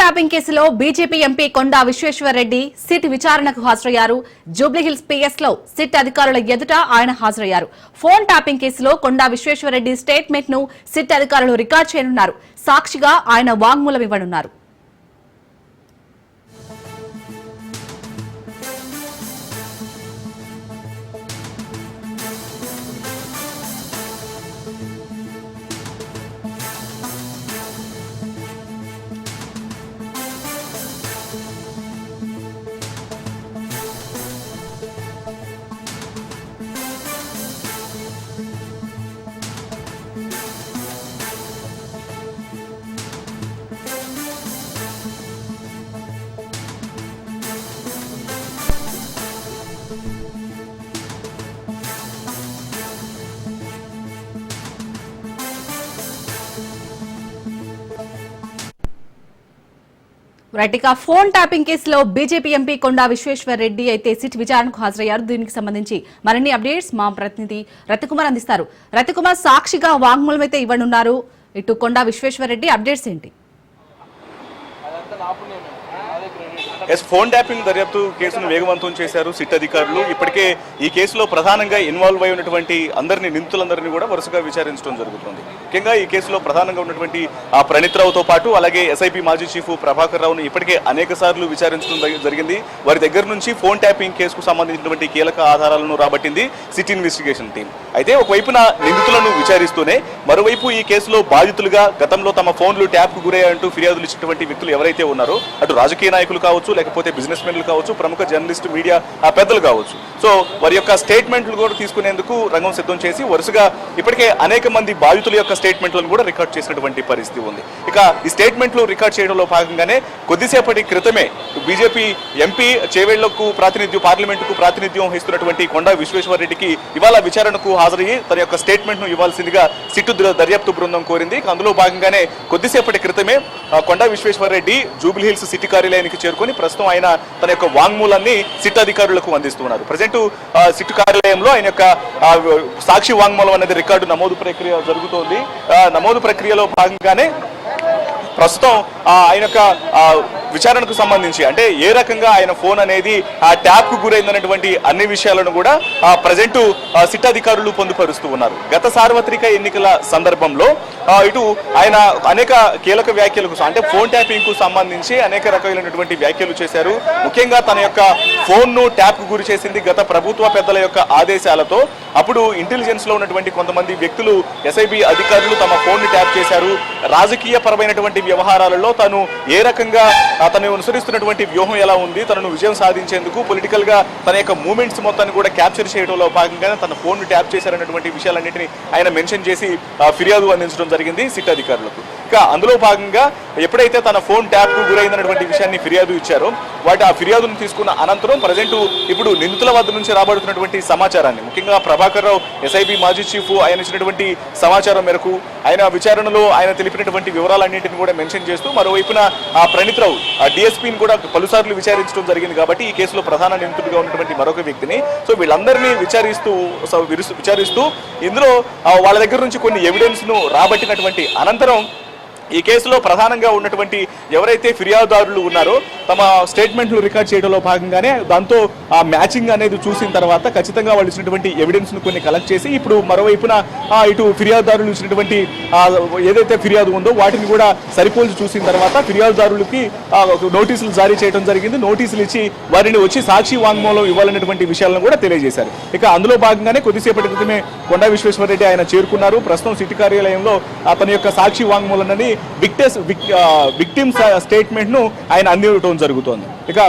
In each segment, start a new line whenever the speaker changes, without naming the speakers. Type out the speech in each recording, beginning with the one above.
Tapping కేసులో BJP MP కొండా Vishweshwar Reddy SIT విచారణకు హాజరయ్యారు. జూబ్లీహిల్స్ పిఎస్ లో సిట్ అధికారుల ఎదుట ఆయన హాజరయ్యారు. ఫోన్ ట్యాపింగ్ కేసులో కొండా విశ్వేశ్వరరెడ్డి స్టేట్మెంట్ ను సిట్ అధికారులు రికార్డు చేయనున్నారు. సాక్షిగా ఆయన వాంగ్మూలం ఇవ్వనున్నారు. రైట్, ఫోన్ ట్యాపింగ్ కేసులో బీజేపీ ఎంపీ కొండా విశ్వేశ్వరరెడ్డి అయితే సిట్ విచారణకు హాజరయ్యారు. దీనికి సంబంధించి మరిన్ని అప్డేట్స్ మా ప్రతినిధి రతికుమార్ అందిస్తారు. రతికుమార్, సాక్షిగా వాంగ్మూలం అయితే ఇవ్వనున్నారు. ఇటు కొండా విశ్వేశ్వరరెడ్డి అప్డేట్స్ ఏంటి?
ఫోన్ ట్యాపింగ్ దర్యాప్తు కేసును వేగవంతం చేశారు సిట్ అధికారులు. ఇప్పటికే ఈ కేసులో ప్రధానంగా ఇన్వాల్వ్ అయి ఉన్నటువంటి నిందితులందరినీ కూడా వరుసగా విచారించడం జరుగుతుంది. ముఖ్యంగా ఈ కేసులో ప్రధానంగా ఉన్నటువంటి ప్రణీత్ రావుతో పాటు అలాగే ఎస్ఐపి మాజీ చీఫ్ ప్రభాకర్ రావును ఇప్పటికే అనేక సార్లు విచారించడం జరిగింది. వారి దగ్గర నుంచి ఫోన్ ట్యాపింగ్ కేసుకు సంబంధించినటువంటి కీలక ఆధారాలను రాబట్టింది సిట్ ఇన్వెస్టిగేషన్ టీం. అయితే ఒకవైపున నిందితులను విచారిస్తూనే మరోవైపు ఈ కేసులో బాధితులుగా గతంలో తమ ఫోన్లు ట్యాప్ కు గురయ్యాయంటూ ఫిర్యాదులు ఇచ్చినటువంటి వ్యక్తులు ఎవరైతే ఉన్నారో అటు రాజకీయ నాయకులు కావచ్చు, లేకపోతే బిజినెస్ మెన్లు కావచ్చు, ప్రముఖ జర్నలిస్టు, మీడియా పెద్దలు కావచ్చు, సో వారి యొక్క స్టేట్మెంట్లు కూడా తీసుకునేందుకు రంగం సిద్ధం చేసి వరుసగా ఇప్పటికే అనేక మంది బాధితుల యొక్క స్టేట్మెంట్లను కూడా రికార్డ్ చేసినటువంటి పరిస్థితి ఉంది. ఇక ఈ స్టేట్మెంట్లు రికార్డ్ చేయడంలో భాగంగానే కొద్దిసేపటి క్రితమే బీజేపీ ఎంపీ చేవేళ్లకు పార్లమెంటుకు ప్రాతినిధ్యం వహిస్తున్నటువంటి కొండా విశ్వేశ్వరరెడ్డికి ఇవాళ విచారణకు హాజరయ్యి తన యొక్క స్టేట్మెంట్ ను ఇవ్వాల్సిందిగా సిట్టు దర్యాప్తు బృందం కోరింది. అందులో భాగంగానే కొద్దిసేపటి క్రితమే కొండా విశ్వేశ్వరరెడ్డి జూబ్లీహిల్స్ సిటీ కార్యాలయానికి చేరుకొని ప్రస్తుతం ఆయన తన యొక్క వాంగ్మూలాన్ని సిట్ అధికారులకు అందిస్తున్నారు. ప్రజెంట్ సిట్ కార్యాలయంలో ఆయన యొక్క సాక్షి వాంగ్మూలం అనేది రికార్డు నమోదు ప్రక్రియ జరుగుతోంది. నమోదు ప్రక్రియలో భాగంగానే ప్రస్తుతం ఆయన యొక్క విచారణకు సంబంధించి అంటే ఏ రకంగా ఆయన ఫోన్ అనేది ఆ ట్యాప్ కు గురైందనేటువంటి అన్ని విషయాలను కూడా ప్రజెంట్ సిట్ అధికారులు పొందుపరుస్తూ ఉన్నారు. గత సార్వత్రిక ఎన్నికల సందర్భంలో ఇటు ఆయన అనేక కీలక వ్యాఖ్యలకు అంటే ఫోన్ ట్యాపింగ్ కు సంబంధించి అనేక రకాలైనటువంటి వ్యాఖ్యలు చేశారు. ముఖ్యంగా తన యొక్క ఫోన్ ను ట్యాప్ కు గురి చేసింది గత ప్రభుత్వ పెద్దల యొక్క ఆదేశాలతో. అప్పుడు ఇంటెలిజెన్స్ లో ఉన్నటువంటి కొంతమంది వ్యక్తులు, ఎస్ఐబి అధికారులు తమ ఫోన్ ని ట్యాప్ చేశారు. రాజకీయ పరమైనటువంటి వ్యవహారాలలో తను ఏ రకంగా తను అనుసరిస్తున్నటువంటి వ్యూహం ఎలా ఉంది, తనను విజయం సాధించేందుకు పొలిటికల్ గా తన యొక్క మూమెంట్స్ మొత్తాన్ని కూడా క్యాప్చర్ చేయడంలో భాగంగానే తన ఫోన్ ను ట్యాప్ చేశారన్నటువంటి విషయాలన్నింటినీ ఆయన మెన్షన్ చేసి ఫిర్యాదు అందించడం జరిగింది సిట్ అధికారులకు. ఇక అందులో భాగంగా ఎప్పుడైతే తన ఫోన్ ట్యాప్ కు గురైందన్నటువంటి విషయాన్ని ఫిర్యాదు ఇచ్చారో ఆ ఫిర్యాదును తీసుకున్న అనంతరం ప్రజెంట్ ఇప్పుడు నిందితుల వద్ద నుంచి రాబడుతున్నటువంటి సమాచారాన్ని, ముఖ్యంగా ప్రభాకర్ రావు ఎస్ఐబి మాజీ చీఫ్ ఆయన ఇచ్చినటువంటి సమాచారం మేరకు ఆయన విచారణలో ఆయన తెలిపినటువంటి వివరాలన్నింటినీ కూడా మెన్షన్ చేస్తూ మరోవైపున ప్రణీత్ రావు డిఎస్పీని కూడా పలుసార్లు విచారించడం జరిగింది. కాబట్టి ఈ కేసులో ప్రధాన నిందితుడిగా ఉన్నటువంటి మరొక వ్యక్తిని సో వీళ్ళందరినీ విచారిస్తూ ఇందులో వాళ్ళ దగ్గర నుంచి కొన్ని ఎవిడెన్స్ ను రాబట్టినటువంటి అనంతరం ఈ కేసులో ప్రధానంగా ఉన్నటువంటి ఎవరైతే ఫిర్యాదుదారులు ఉన్నారో తమ స్టేట్మెంట్లు రికార్డ్ చేయడంలో భాగంగానే దాంతో ఆ మ్యాచింగ్ అనేది చూసిన తర్వాత ఖచ్చితంగా వాళ్ళు ఇచ్చినటువంటి ఎవిడెన్స్ ను కొన్ని కలెక్ట్ చేసి ఇప్పుడు మరోవైపున ఇటు ఫిర్యాదుదారులు ఇచ్చినటువంటి ఏదైతే ఫిర్యాదు ఉందో వాటిని కూడా సరిపోల్చి చూసిన తర్వాత ఫిర్యాదుదారులకి నోటీసులు జారీ చేయడం జరిగింది. నోటీసులు ఇచ్చి వారిని వచ్చి సాక్షి వాంగ్మూలం ఇవ్వాలన్నటువంటి విషయాలను కూడా తెలియజేశారు. ఇక అందులో భాగంగానే కొద్దిసేపటి క్రితమే కొండా విశ్వేశ్వరరెడ్డి ఆయన చేరుకున్నారు. ప్రస్తుతం సిటీ కార్యాలయంలో తన యొక్క సాక్షి వాంగ్మూలాన్ని విక్టిమ్స్ స్టేట్మెంట్ ను ఆయన అందివ్వడం జరుగుతోంది. ఇక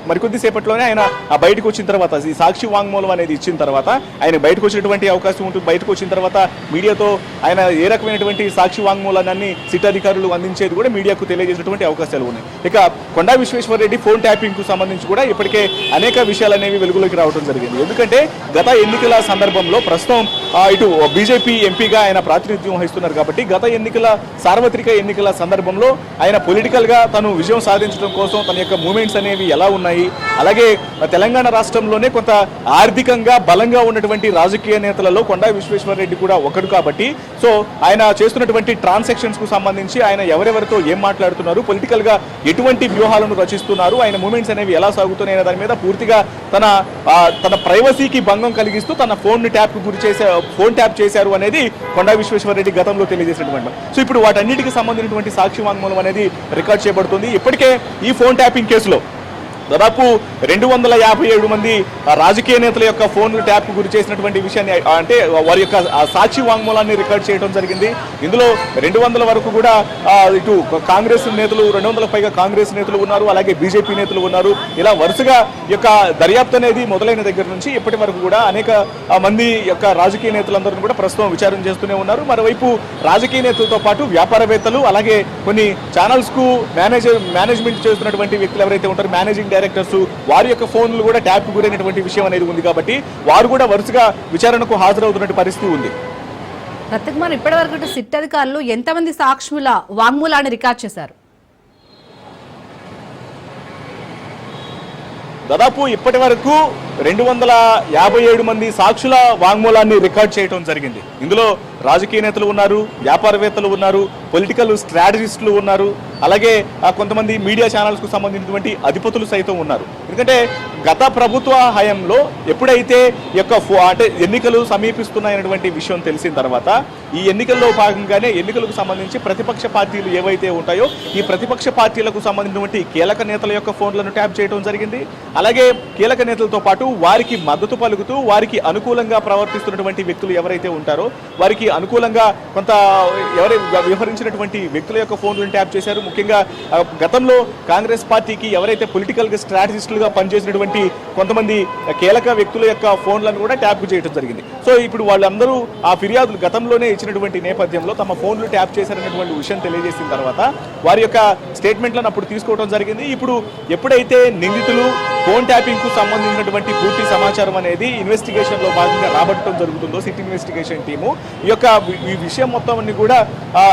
మరికొద్ది సేపట్లోనే ఆయన బయటకు వచ్చిన తర్వాత ఈ సాక్షి వాంగ్మూలం అనేది ఇచ్చిన తర్వాత ఆయన బయటకు వచ్చినటువంటి అవకాశం ఉంటుంది. బయటకు వచ్చిన తర్వాత మీడియాతో ఆయన ఏ రకమైనటువంటి సాక్షి వాంగ్మూలాన్ని సిట్ అధికారులు అందించేది కూడా మీడియాకు తెలియజేసినటువంటి అవకాశాలు ఉన్నాయి. ఇక కొండా విశ్వేశ్వరరెడ్డి ఫోన్ ట్యాపింగ్ కు సంబంధించి కూడా ఇప్పటికే అనేక విషయాలు అనేవి వెలుగులోకి రావడం జరిగింది. ఎందుకంటే గత ఎన్నికల సందర్భంలో ప్రస్తుతం ఇటు బీజేపీ ఎంపీగా ఆయన ప్రాతినిధ్యం వహిస్తున్నారు. కాబట్టి గత సార్వత్రిక ఎన్నికల సందర్భంలో ఆయన పొలిటికల్ గా తను విజయం సాధించడం కోసం తన యొక్క మూవ్మెంట్స్ మూమెంట్స్ అనేవి ఎలా ఉన్నాయి, అలాగే తెలంగాణ రాష్ట్రంలోనే కొంత ఆర్థికంగా బలంగా ఉన్నటువంటి రాజకీయ నేతలలో కొండా విశ్వేశ్వరరెడ్డి కూడా ఒకడు కాబట్టి సో ఆయన చేస్తున్నటువంటి ట్రాన్సాక్షన్స్ కు సంబంధించి ఆయన ఎవరెవరితో ఏం మాట్లాడుతున్నారు, పొలిటికల్ గా ఎటువంటి వ్యూహాలను రచిస్తున్నారు, ఆయన మూమెంట్స్ అనేవి ఎలా సాగుతున్నాయి దాని మీద పూర్తిగా తన ప్రైవసీకి భంగం కలిగిస్తూ తన ఫోన్ ట్యాప్ చేశారు అనేది కొండా విశ్వేశ్వరరెడ్డి గతంలో తెలియజేసినటువంటి. సో ఇప్పుడు వాటన్నిటికి సంబంధించినటువంటి సాక్షి వాంగ్మూలం అనేది రికార్డ్ చేయబడుతుంది. ఇప్పటికే ఈ ఫోన్ ట్యాపింగ్ కేసులో దాదాపు 257 మంది రాజకీయ నేతల యొక్క ఫోన్లు ట్యాప్ గురి చేసినటువంటి విషయాన్ని అంటే వారి యొక్క సాక్షి వాంగ్మూలాన్ని రికార్డ్ చేయడం జరిగింది. ఇందులో 200 వరకు కూడా ఇటు కాంగ్రెస్ నేతలు, 200 పైగా కాంగ్రెస్ నేతలు ఉన్నారు, అలాగే బీజేపీ నేతలు ఉన్నారు. ఇలా వరుసగా యొక్క దర్యాప్తు అనేది మొదలైన దగ్గర నుంచి ఇప్పటి వరకు కూడా అనేక మంది యొక్క రాజకీయ నేతలందరూ కూడా ప్రస్తుతం విచారణ చేస్తూనే ఉన్నారు. మరోవైపు రాజకీయ నేతలతో పాటు వ్యాపారవేత్తలు, అలాగే కొన్ని ఛానల్స్ కు మేనేజ్మెంట్ చేస్తున్నటువంటి వ్యక్తులు ఎవరైతే ఉంటారో, మేనేజింగ్ డైరెక్టర్స్, వారి యొక్క ఫోన్లు కూడా ట్యాప్ గురైనటువంటి విషయం అనేది ఉంది. కాబట్టి వారు కూడా వరుసగా విచారణకు హాజరవుతున్నటువంటి పరిస్థితి ఉంది.
రత్నకుమార్, ఇప్పటి వరకు సిట్ అధికారులు ఎంతమంది సాక్షుల వాంగ్మూలాన్ని రికార్డ్ చేశారు?
దాదాపు ఇప్పటి వరకు 257 మంది సాక్షుల వాంగ్మూలాన్ని రికార్డ్ చేయడం జరిగింది. ఇందులో రాజకీయ నేతలు ఉన్నారు, వ్యాపారవేత్తలు ఉన్నారు, పొలిటికల్ స్ట్రాటజిస్టులు ఉన్నారు, అలాగే కొంతమంది మీడియా ఛానల్స్కు సంబంధించినటువంటి అధిపతులు సైతం ఉన్నారు. ఎందుకంటే గత ప్రభుత్వ హయాంలో ఎప్పుడైతే అంటే ఎన్నికలు సమీపిస్తున్నాయనేటువంటి విషయం తెలిసిన తర్వాత ఈ ఎన్నికల్లో భాగంగానే ఎన్నికలకు సంబంధించి ప్రతిపక్ష పార్టీలు ఏవైతే ఉంటాయో ఈ ప్రతిపక్ష పార్టీలకు సంబంధించినటువంటి కీలక నేతల యొక్క ఫోన్లను ట్యాప్ చేయడం జరిగింది. అలాగే కీలక నేతలతో పాటు వారికి మద్దతు పలుకుతూ వారికి అనుకూలంగా ప్రవర్తిస్తున్నటువంటి వ్యక్తులు ఎవరైతే ఉంటారో వారికి అనుకూలంగా కొంత వ్యవహరించినటువంటి వ్యక్తుల యొక్క ఫోన్లను ట్యాప్ చేశారు. ముఖ్యంగా గతంలో కాంగ్రెస్ పార్టీకి ఎవరైతే పొలిటికల్ స్ట్రాటజిస్టులుగా పనిచేసినటువంటి కొంతమంది కీలక వ్యక్తుల యొక్క ఫోన్లను కూడా ట్యాప్ చేయడం జరిగింది. సో ఇప్పుడు వాళ్ళందరూ ఆ ఫిర్యాదులు గతంలోనే ఇచ్చినటువంటి నేపథ్యంలో తమ ఫోన్లు ట్యాప్ చేశారనేటువంటి విషయం తెలియజేసిన తర్వాత వారి యొక్క స్టేట్మెంట్లను అప్పుడు తీసుకోవడం జరిగింది. ఇప్పుడు ఎప్పుడైతే నిందితులు ఫోన్ ట్యాపింగ్ కు సంబంధించినటువంటి పూర్తి సమాచారం అనేది ఇన్వెస్టిగేషన్ లో భాగంగా రాబట్టడం జరుగుతుందో సిట్ ఇన్వెస్టిగేషన్ టీము ఈ విషయం మొత్తాన్ని కూడా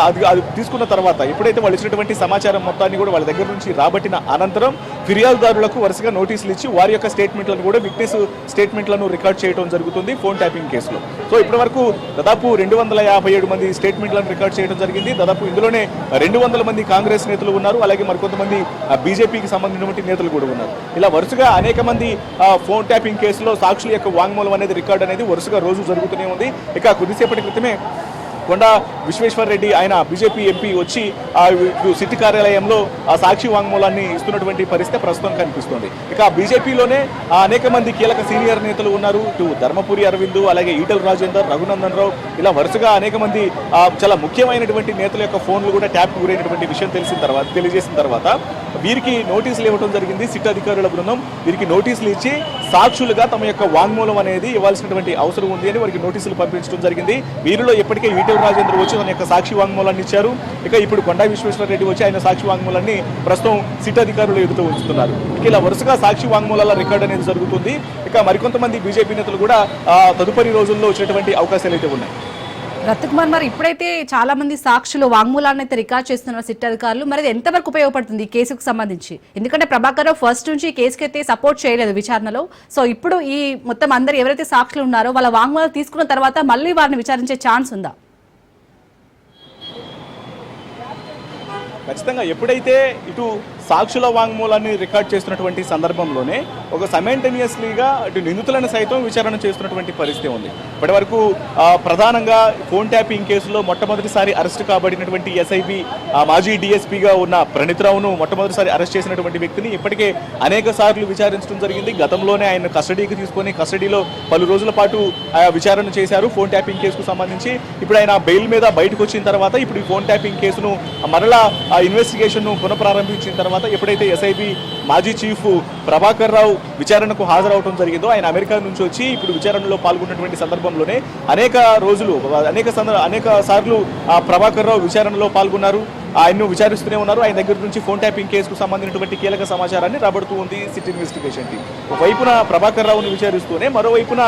అది తీసుకున్న తర్వాత ఎప్పుడైతే వాళ్ళు ఇచ్చినటువంటి సమాచారం మొత్తాన్ని కూడా వాళ్ళ దగ్గర నుంచి రాబట్టిన అనంతరం ఫిర్యాదుదారులకు వరుసగా నోటీసులు ఇచ్చి వారి యొక్క స్టేట్మెంట్లను కూడా విట్నెస్ స్టేట్మెంట్లను రికార్డ్ చేయడం జరుగుతుంది ఫోన్ ట్యాపింగ్ కేసులో. సో ఇప్పటి వరకు దాదాపు 257 మంది స్టేట్మెంట్లను రికార్డ్ చేయడం జరిగింది. దాదాపు ఇందులోనే 200 మంది కాంగ్రెస్ నేతలు ఉన్నారు, అలాగే మరికొంతమంది బీజేపీకి సంబంధించినటువంటి నేతలు కూడా ఉన్నారు. ఇలా వరుసగా అనేక మంది ఫోన్ ట్యాపింగ్ కేసులో సాక్షుల యొక్క వాంగ్మూలం అనేది రికార్డ్ అనేది వరుసగా రోజు జరుగుతూనే ఉంది. ఇక కొద్దిసేపటి క్రితమే కొండా విశ్వేశ్వరరెడ్డి ఆయన బీజేపీ ఎంపీ వచ్చి సిటీ కార్యాలయంలో ఆ సాక్షి వాంగ్మూలాన్ని ఇస్తున్నటువంటి పరిస్థితి ప్రస్తుతం కనిపిస్తోంది. ఇక బీజేపీలోనే అనేక మంది కీలక సీనియర్ నేతలు ఉన్నారు. ఇటు ధర్మపురి అరవింద్, అలాగే ఈటల రాజేందర్, రఘునందన్ రావు, ఇలా వరుసగా అనేక మంది చాలా ముఖ్యమైనటువంటి నేతల యొక్క ఫోన్లు కూడా ట్యాప్ గురైనటువంటి విషయం తెలియజేసిన తర్వాత వీరికి నోటీసులు ఇవ్వడం జరిగింది. సిట్ అధికారుల బృందం వీరికి నోటీసులు ఇచ్చి సాక్షులుగా తమ యొక్క వాంగ్మూలం అనేది ఇవ్వాల్సినటువంటి అవసరం ఉంది అని వారికి నోటీసులు పంపించడం జరిగింది. వీరిలో ఇప్పటికే ఈటల రాజేంద్ర వచ్చి తన యొక్క సాక్షి వాంగ్మూలాన్ని ఇచ్చారు. ఇక ఇప్పుడు కొండా విశ్వేశ్వరరెడ్డి వచ్చి ఆయన సాక్షి వాంగ్మూలాన్ని ప్రస్తుతం సిట్ అధికారులు ఎదుట ఉంచుతున్నారు. ఇక ఇలా వరుసగా సాక్షి వాంగ్మూలాల రికార్డ్ అనేది జరుగుతుంది. ఇక మరికొంతమంది బీజేపీ నేతలు కూడా తదుపరి రోజుల్లో వచ్చేటువంటి అవకాశాలు అయితే ఉన్నాయి.
రత్నకుమార్, మరి ఇప్పుడైతే చాలా మంది సాక్షులు వాంగ్మూలాన్ని అయితే రికార్డ్ చేస్తున్నారు సిట్ అధికారులు, మరి ఎంతవరకు ఉపయోగపడుతుంది ఈ కేసుకు సంబంధించి? ఎందుకంటే ప్రభాకర్ రావు ఫస్ట్ నుంచి ఈ కేసుకి అయితే సపోర్ట్ చేయలేదు విచారణలో. సో ఇప్పుడు ఈ మొత్తం అందరు ఎవరైతే సాక్షులు ఉన్నారో వాళ్ళ వాంగ్మూలాలు తీసుకున్న తర్వాత మళ్ళీ వారిని విచారించే ఛాన్స్ ఉందా?
ఖచ్చితంగా ఎప్పుడైతే ఇటు సాక్షుల వాంగ్మూలాన్ని రికార్డ్ చేస్తున్నటువంటి సందర్భంలోనే ఒక సైమల్టేనియస్లీగా ఇటు నిందితులను సైతం విచారణ చేస్తున్నటువంటి పరిస్థితి ఉంది. ఇప్పటి వరకు ప్రధానంగా ఫోన్ ట్యాపింగ్ కేసులో మొట్టమొదటిసారి అరెస్ట్ కాబడినటువంటి ఎస్ఐబి మాజీ డిఎస్పీగా ఉన్న ప్రణీత్రావును మొట్టమొదటిసారి అరెస్ట్ చేసినటువంటి వ్యక్తిని ఇప్పటికే అనేక సార్లు విచారించడం జరిగింది. గతంలోనే ఆయన కస్టడీకి తీసుకొని కస్టడీలో పలు రోజుల పాటు విచారణ చేశారు ఫోన్ ట్యాపింగ్ కేసుకు సంబంధించి. ఇప్పుడు ఆయన బెయిల్ మీద బయటకు వచ్చిన తర్వాత ఇప్పుడు ఈ ఫోన్ ట్యాపింగ్ కేసును మరలా ఇన్వెస్టిగేషన్ను పునఃప్రారంభించిన తర్వాత ఎప్పుడైతే ఎస్ఐబి మాజీ చీఫ్ ప్రభాకర్ రావు విచారణకు హాజరవడం జరిగిందో ఆయన అమెరికా నుంచి వచ్చి ఇప్పుడు విచారణలో పాల్గొన్నటువంటి సందర్భంలోనే అనేక సార్లు ప్రభాకర్ రావు విచారణలో పాల్గొన్నారు. ఆయన్ను విచారిస్తూనే ఉన్నారు. ఆయన దగ్గర నుంచి ఫోన్ ట్యాపింగ్ కేసుకు సంబంధించినటువంటి కీలక సమాచారాన్ని రాబడుతూ ఉంది సిట్ ఇన్వెస్టిగేషన్ టీం. ఒకవైపున ప్రభాకర్ రావును విచారిస్తూనే మరోవైపున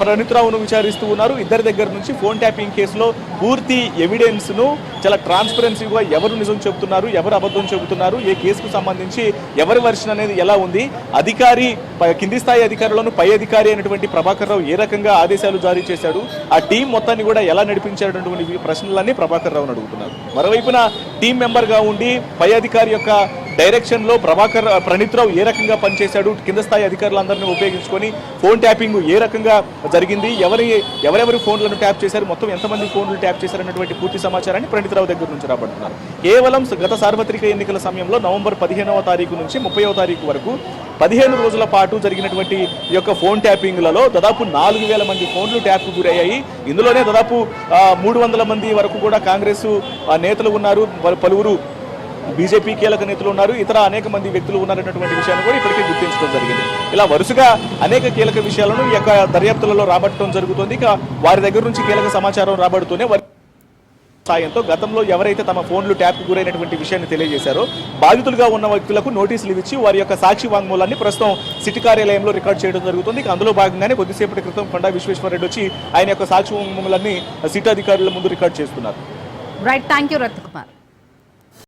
ప్రణీత్ రావును విచారిస్తూ ఉన్నారు. ఇద్దరి దగ్గర నుంచి ఫోన్ ట్యాపింగ్ కేసులో పూర్తి ఎవిడెన్స్ ను చాలా ట్రాన్స్పరెన్సీగా ఎవరు నిజం చెబుతున్నారు, ఎవరు అబద్ధం చెబుతున్నారు, ఏ కేసుకు సంబంధించి ఎవరి వర్షన్ అనేది ఎలా ఉంది, అధికారి కింది స్థాయి అధికారులను పై అధికారి అయినటువంటి ప్రభాకర్ రావు ఏ రకంగా ఆదేశాలు జారీ చేశాడు, ఆ టీం మొత్తాన్ని కూడా ఎలా నడిపించాడటువంటి ప్రశ్నలన్నీ ప్రభాకర్ రావును అడుగుతున్నారు. మరోవైపున టీం మెంబర్ గా ఉండి పై అధికారి యొక్క డైరెక్షన్ లో ప్రణీత్ రావు ఏ రకంగా పనిచేశాడు, కింద స్థాయి అధికారులందరినీ ఉపయోగించుకొని ఫోన్ ట్యాపింగ్ ఏ రకంగా జరిగింది, ఎవరెవరి ఫోన్లను ట్యాప్ చేశారు, మొత్తం ఎంతమంది ఫోన్లు ట్యాప్ చేశారన్నటువంటి పూర్తి సమాచారాన్ని ప్రణీత్ రావు దగ్గర నుంచి రాబడుతున్నారు. కేవలం గత సార్వత్రిక ఎన్నికల సమయంలో నవంబర్ 15వ తారీఖు నుంచి 30వ తారీఖు వరకు 15 రోజుల పాటు జరిగినటువంటి ఈ యొక్క ఫోన్ ట్యాపింగ్లలో దాదాపు 4,000 మంది ఫోన్లు ట్యాప్కు గురయ్యాయి. ఇందులోనే దాదాపు 300 మంది వరకు కూడా కాంగ్రెస్ నేతలు ఉన్నారు, పలువురు బీజేపీ కీలక నేతలు ఉన్నారు, ఇతర అనేక మంది వ్యక్తులు ఉన్నారన్నటువంటి విషయాన్ని కూడా ఇప్పటికే గుర్తించడం జరిగింది. ఇలా వరుసగా అనేక కీలక విషయాలను ఈ యొక్క దర్యాప్తులలో రాబట్టడం జరుగుతుంది. ఇక వారి దగ్గర నుంచి కీలక సమాచారం రాబడుతూనే సాయంతో గతంలో ఎవరైతే తమ ఫోన్లు ట్యాప్కు గురైనటువంటి విషయాన్ని తెలియజేశారో బాధితులుగా ఉన్న వ్యక్తులకు నోటీసులు ఇచ్చి వారి యొక్క సాక్షి వాంగ్మూలాన్ని ప్రస్తుతం సిటీ కార్యాలయంలో రికార్డ్ చేయడం జరుగుతుంది. ఇక అందులో భాగంగానే కొద్దిసేపటి క్రితం కొండా విశ్వేశ్వరరెడ్డి వచ్చి ఆయన యొక్క సాక్షి వాంగ్మూలాన్ని సిటీ అధికారుల ముందు రికార్డ్ చేస్తున్నారు.
Right, thank you Ratnakumar.